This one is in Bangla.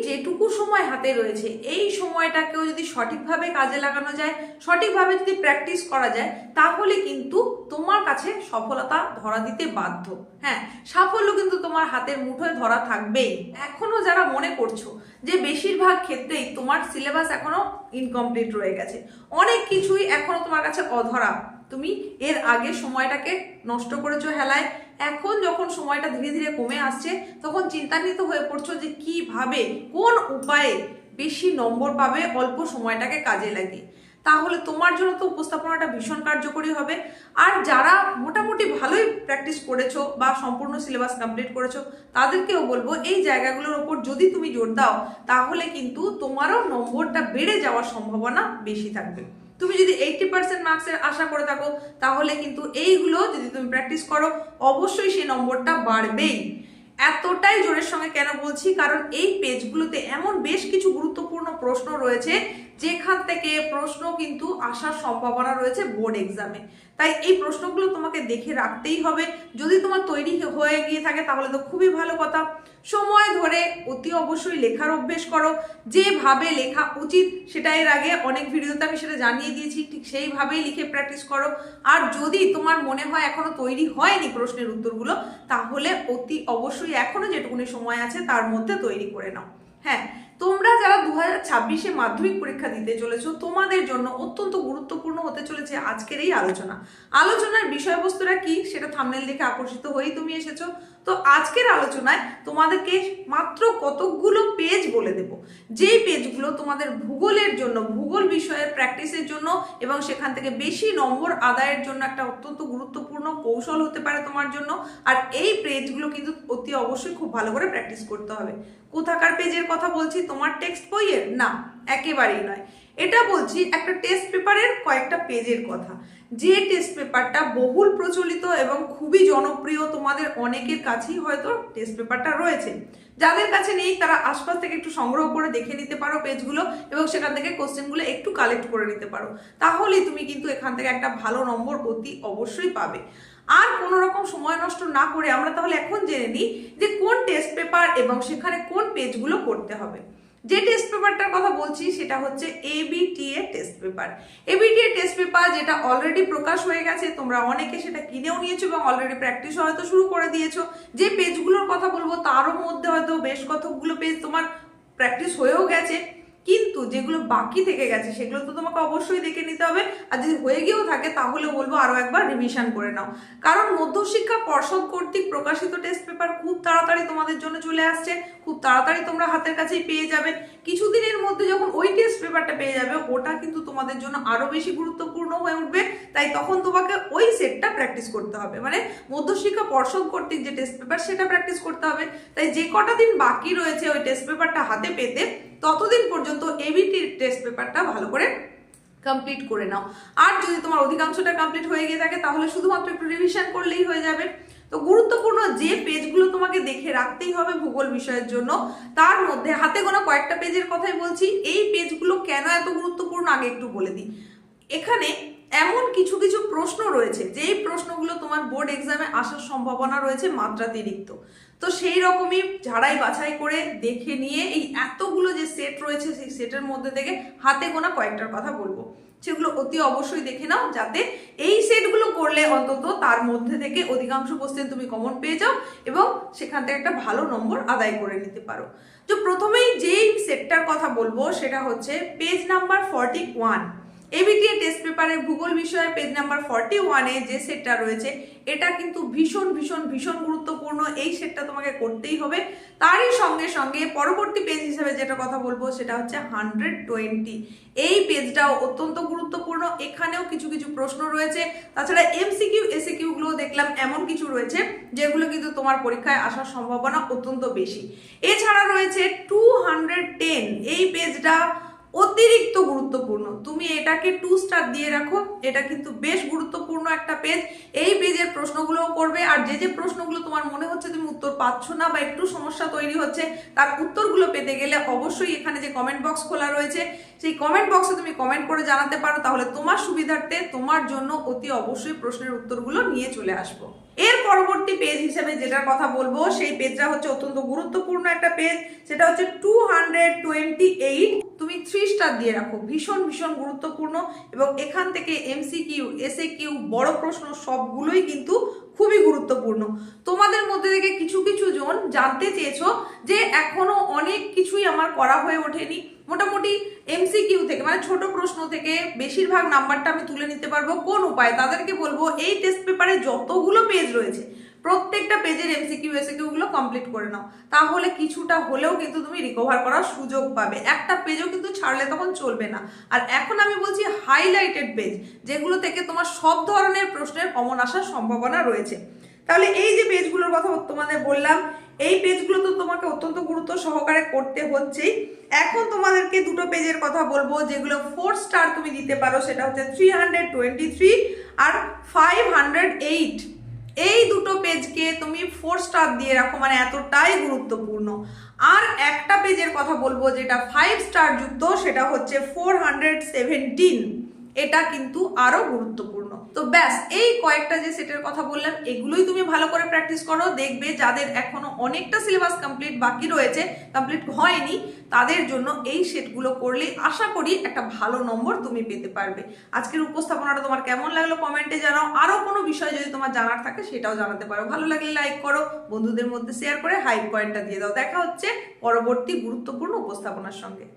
যেটুকু সময় হাতে রয়েছে এই সময়টাকেও যদি সঠিকভাবে কাজে লাগানো যায়, সঠিকভাবে যদি প্র্যাকটিস করা যায়, তাহলে কিন্তু তোমার কাছে সফলতা ধরা দিতে বাধ্য। হ্যাঁ, সাফল্য কিন্তু তোমার হাতের মুঠোয় ধরা থাকবেই। এখনো যারা মনে করছো যে বেশিরভাগ ক্ষেত্রেই তোমার সিলেবাস এখনো ইনকমপ্লিট রয়ে গেছে, অনেক কিছুই এখনো তোমার কাছে অধরা, তুমি এর আগে সময়টাকে নষ্ট করেছো হেলায়, এখন যখন সময়টা ধীরে ধীরে কমে আসছে তখন চিন্তান্বিত হয়ে পড়ছো যে কিভাবে কোন উপায়ে বেশি নম্বর পাবে অল্প সময়টাকে কাজে লাগিয়ে, তাহলে তোমার জন্য তো উপস্থাপনাটা ভীষণ কার্যকরী হবে। আর যারা মোটামুটি ভালোই প্র্যাকটিস করেছো বা সম্পূর্ণ সিলেবাস কমপ্লিট করেছো, তাদেরকেও বলবো এই জায়গাগুলোর ওপর যদি তুমি জোর দাও তাহলে কিন্তু তোমারও নম্বরটা বেড়ে যাওয়ার সম্ভাবনা বেশি থাকবে। তুমি যদি 80% মার্কসের আশা করে থাকো, তাহলে কিন্তু এইগুলো যদি তুমি প্র্যাকটিস করো অবশ্যই সেই নম্বরটা বাড়বেই। এতটাই জোরের সঙ্গে কেন বলছি, কারণ এই পেজগুলোতে এমন বেশ কিছু গুরুত্বপূর্ণ প্রশ্ন রয়েছে যেখান থেকে প্রশ্ন কিন্তু আসার সম্ভাবনা রয়েছে বোর্ড এক্সামে। তাই এই প্রশ্নগুলো তোমাকে দেখে রাখতেই হবে। যদি তোমার তৈরি হয়ে গিয়ে থাকে তাহলে তো খুবই ভালো কথা। সময় ধরে অতি অবশ্যই লেখার অভ্যেস করো, যেভাবে লেখা উচিত সেটা এর আগে অনেক ভিডিওতে আমি সেটা জানিয়ে দিয়েছি, ঠিক সেইভাবেই লিখে প্র্যাকটিস করো। আর যদি তোমার মনে হয় এখনো তৈরি হয়নি প্রশ্নের উত্তরগুলো, তাহলে অতি অবশ্যই এখনো যেটুকুনি সময় আছে তার মধ্যে তৈরি করে নাও। হ্যাঁ, তোমরা যারা 2026-এ মাধ্যমিক পরীক্ষা দিতে চলেছো, তোমাদের জন্য অত্যন্ত গুরুত্বপূর্ণ হতে চলেছে আজকের এই আলোচনার বিষয়বস্তুটা কি সেটা থাম্বনেল দেখে আকর্ষিত হয়েই তুমি এসেছো। তো আজকের আলোচনায় তোমাদেরকে মাত্র কতকগুলো পেজ বলে দেব, যেই পেজগুলো তোমাদের ভূগোলের জন্য, ভূগোল বিষয়ের প্র্যাকটিসের জন্য এবং সেখান থেকে বেশি নম্বর আদায়ের জন্য একটা অত্যন্ত গুরুত্বপূর্ণ কৌশল হতে পারে তোমার জন্য। আর এই পেজগুলো কিন্তু অতি অবশ্যই খুব ভালো করে প্র্যাকটিস করতে হবে। কোথাকার পেজের কথা বলছি? তোমার টেক্সট বইয়ের না, একেবারেই নয়। এটা বলছি একটা টেস্ট পেপারের কয়েকটা পেজের কথা, যে টেস্ট পেপারটা বহুল প্রচলিত এবং খুবই জনপ্রিয়। তোমাদের অনেকের কাছেই হয়তো টেস্ট পেপারটা রয়েছে, যাদের কাছে নেই তারা আশপাশ থেকে একটু সংগ্রহ করে দেখে নিতে পারো পেজগুলো এবং সেখান থেকে কোশ্চেনগুলো একটু কালেক্ট করে নিতে পারো। তাহলে তুমি কিন্তু এখান থেকে একটা ভালো নম্বর অতি অবশ্যই পাবে। আর কোনো রকম সময় নষ্ট না করে আমরা তাহলে এখন জেনে নিই যে কোন টেস্ট পেপার এবং সেখানে কোন পেজগুলো করতে হবে। যে টেস্ট পেপারটার কথা বলছি সেটা হচ্ছে ABTA test paper. ABTA test paper যেটা অলরেডি প্রকাশ হয়ে গেছে, তোমরা অনেকে সেটা কিনেও নিয়েছো এবং অলরেডি প্র্যাকটিসও হয়তো শুরু করে দিয়েছো। যে পেজগুলোর কথা বলবো তারও মধ্যে হয়তো বেশ কতগুলো পেজ তোমার প্র্যাকটিস হয়েও গেছে, কিন্তু যেগুলো বাকি থেকে গেছে সেগুলো তো তোমাকে অবশ্যই দেখে নিতে হবে। আর যদি হয়ে গিয়েও থাকে তাহলে বলবো আরো একবার রিভিশন করে নাও, কারণ মধ্যশিক্ষা পর্ষদ কর্তৃক প্রকাশিত টেস্ট পেপার খুব তাড়াতাড়ি তোমাদের জন্য চলে আসছে, খুব তাড়াতাড়ি তোমরা হাতের কাছেই পেয়ে যাবে। কিছুদিনের মধ্যে যখন ওই টেস্ট পেপারটা পেয়ে যাবে, ওটা কিন্তু তোমাদের জন্য আরো বেশি গুরুত্বপূর্ণ হয়ে উঠবে। তাই তখন তোমাকে ওই সেটটা প্র্যাকটিস করতে হবে, মানে মধ্যশিক্ষা পর্ষদ কর্তৃক যে টেস্ট পেপার সেটা প্র্যাকটিস করতে হবে। তাই যে কটা দিন বাকি রয়েছে ওই টেস্ট পেপারটা হাতে পেতে, ততদিন পর্যন্ত এবিটি টেস্ট পেপারটা ভালো করে কমপ্লিট করে নাও। আর যদি তোমার অধিকাংশটা কমপ্লিট হয়ে গিয়ে থাকে তাহলে শুধুমাত্র একটু রিভিশন করলেই হয়ে যাবে। তো গুরুত্বপূর্ণ যে পেজগুলো তোমাকে দেখে রাখতেই হবে ভূগোল বিষয়ের জন্য, তার মধ্যে হাতে গোনা কয়েকটা পেজের কথাই বলছি। এই পেজগুলো কেন এত গুরুত্বপূর্ণ আগে একটু বলে দিই। এখানে এমন কিছু কিছু প্রশ্ন রয়েছে যেই প্রশ্নগুলো তোমার বোর্ড এক্সামে আসার সম্ভাবনা রয়েছে মাত্রাতিরিক্ত। তো সেই রকমই ঝাড়াই বাছাই করে দেখে নিয়ে এই এতগুলো যে সেট রয়েছে সেই সেটের মধ্যে থেকে হাতে গোনা কয়েকটার কথা বলবো, সেগুলো অতি অবশ্যই দেখে নাও, যাতে এই সেটগুলো করলে অন্তত তার মধ্যে থেকে অধিকাংশ কোশ্চেন তুমি কমন পেয়ে যাও এবং সেখান থেকে একটা ভালো নম্বর আদায় করে নিতে পারো। তো প্রথমেই যেই সেটটার কথা বলবো সেটা হচ্ছে পেজ নাম্বার 41। এবিটিএ টেস্ট পেপারের ভূগোল বিষয়ে পেজ নাম্বার 41-এ যে সেটটা রয়েছে এটা কিন্তু ভীষণ ভীষণ ভীষণ গুরুত্বপূর্ণ। এই সেটটা তোমাকে করতেই হবে। তারই সঙ্গে সঙ্গে পরবর্তী পেজ হিসেবে যেটা কথা বলবো সেটা হচ্ছে 120। এই পেজটাও অত্যন্ত গুরুত্বপূর্ণ। এখানেও কিছু কিছু প্রশ্ন রয়েছে, তাছাড়া এমসিকিউ এসিকিউ গুলো দেখলাম এমন কিছু রয়েছে যেগুলো কিন্তু তোমার পরীক্ষায় আসার সম্ভাবনা অত্যন্ত বেশি। এছাড়া রয়েছে 210। এই পেজটা অতিরিক্ত গুরুত্বপূর্ণ, তুমি এটাকে 2 স্টার দিয়ে রাখো। এটা কিন্তু বেশ গুরুত্বপূর্ণ একটা পেজ। এই পেজের প্রশ্নগুলোও করবে, আর যে যে প্রশ্নগুলো তোমার মনে হচ্ছে তুমি উত্তর পাচ্ছ না বা একটু সমস্যা তৈরি হচ্ছে, তার উত্তরগুলো পেতে গেলে অবশ্যই এখানে যে কমেন্ট বক্স খোলা রয়েছে সেই কমেন্ট বক্সে তুমি কমেন্ট করে জানাতে পারো, তাহলে তোমার সুবিধার্থে তোমার জন্য অতি অবশ্যই প্রশ্নের উত্তরগুলো নিয়ে চলে আসবো। এর পরবর্তী পেজ হিসেবে যেটার কথা বলবো সেই পেজটা হচ্ছে অত্যন্ত গুরুত্বপূর্ণ একটা পেজ, সেটা হচ্ছে 228। তুমি 3 স্টার দিয়ে রাখো, ভীষণ ভীষণ গুরুত্বপূর্ণ। এবং এখান থেকে MCQ, SAQ, বড় প্রশ্ন সবগুলোই কিন্তু খুবই গুরুত্বপূর্ণ। তোমাদের মধ্যে থেকে কিছু কিছু জন জানতে চেয়েছো যে এখনো অনেক কিছুই আমার করা হয়ে ওঠেনি, মোটামুটি MCQ থেকে মানে ছোট প্রশ্ন থেকে বেশিরভাগ নাম্বারটা আমি তুলে নিতে পারবো কোন উপায়। তাদেরকে বলবো এই টেস্ট পেপারে যতগুলো পেজ রয়েছে প্রত্যেকটা পেজের MCQ, SAQ গুলো কমপ্লিট করে নাও, তাহলে কিছুটা হলেও কিন্তু তুমি রিকভার করার সুযোগ পাবে। একটা পেজও কিন্তু ছাড়লে তখন চলবে না। আর এখন আমি বলছি হাইলাইটেড পেজ, যেগুলো থেকে তোমার সব ধরনের প্রশ্নের কমন আসার সম্ভাবনা রয়েছে। তাহলে এই যে পেজগুলোর কথা তোমাদের বললাম, এই পেজগুলো তো তোমাকে অত্যন্ত গুরুত্ব সহকারে করতে হচ্ছেই। এখন তোমাদেরকে দুটো পেজের কথা বলবো যেগুলো 4 স্টার তুমি দিতে পারো, সেটা হচ্ছে 323 আর 508। এই দুটো পেজকে তুমি 4 স্টার দিয়ে রাখো, মানে এতটাই গুরুত্বপূর্ণ। আর একটা পেজের কথা বলবো যেটা 5 স্টার যুক্ত, সেটা হচ্ছে 417। এটা কিন্তু আরো গুরুত্বপূর্ণ। তো ব্যাস, এই কয়েকটা যে সেটের কথা বললাম এগুলোই তুমি ভালো করে প্র্যাকটিস করো। দেখবে যাদের এখনো অনেকটা সিলেবাস কমপ্লিট বাকি রয়েছে, কমপ্লিট হয়নি, তাদের জন্য এই সেটগুলো করলে আশা করি একটা ভালো নম্বর তুমি পেতে পারবে। আজকের উপস্থাপনাটা তোমার কেমন লাগলো কমেন্টে জানাও। আরো কোনো বিষয় যদি তোমার জানার থাকে সেটাও জানাতে পারো। ভালো লাগলে লাইক করো, বন্ধুদের মধ্যে শেয়ার করে হাই পয়েন্টটা দিয়ে দাও। দেখা হচ্ছে পরবর্তী গুরুত্বপূর্ণ উপস্থাপনার সঙ্গে।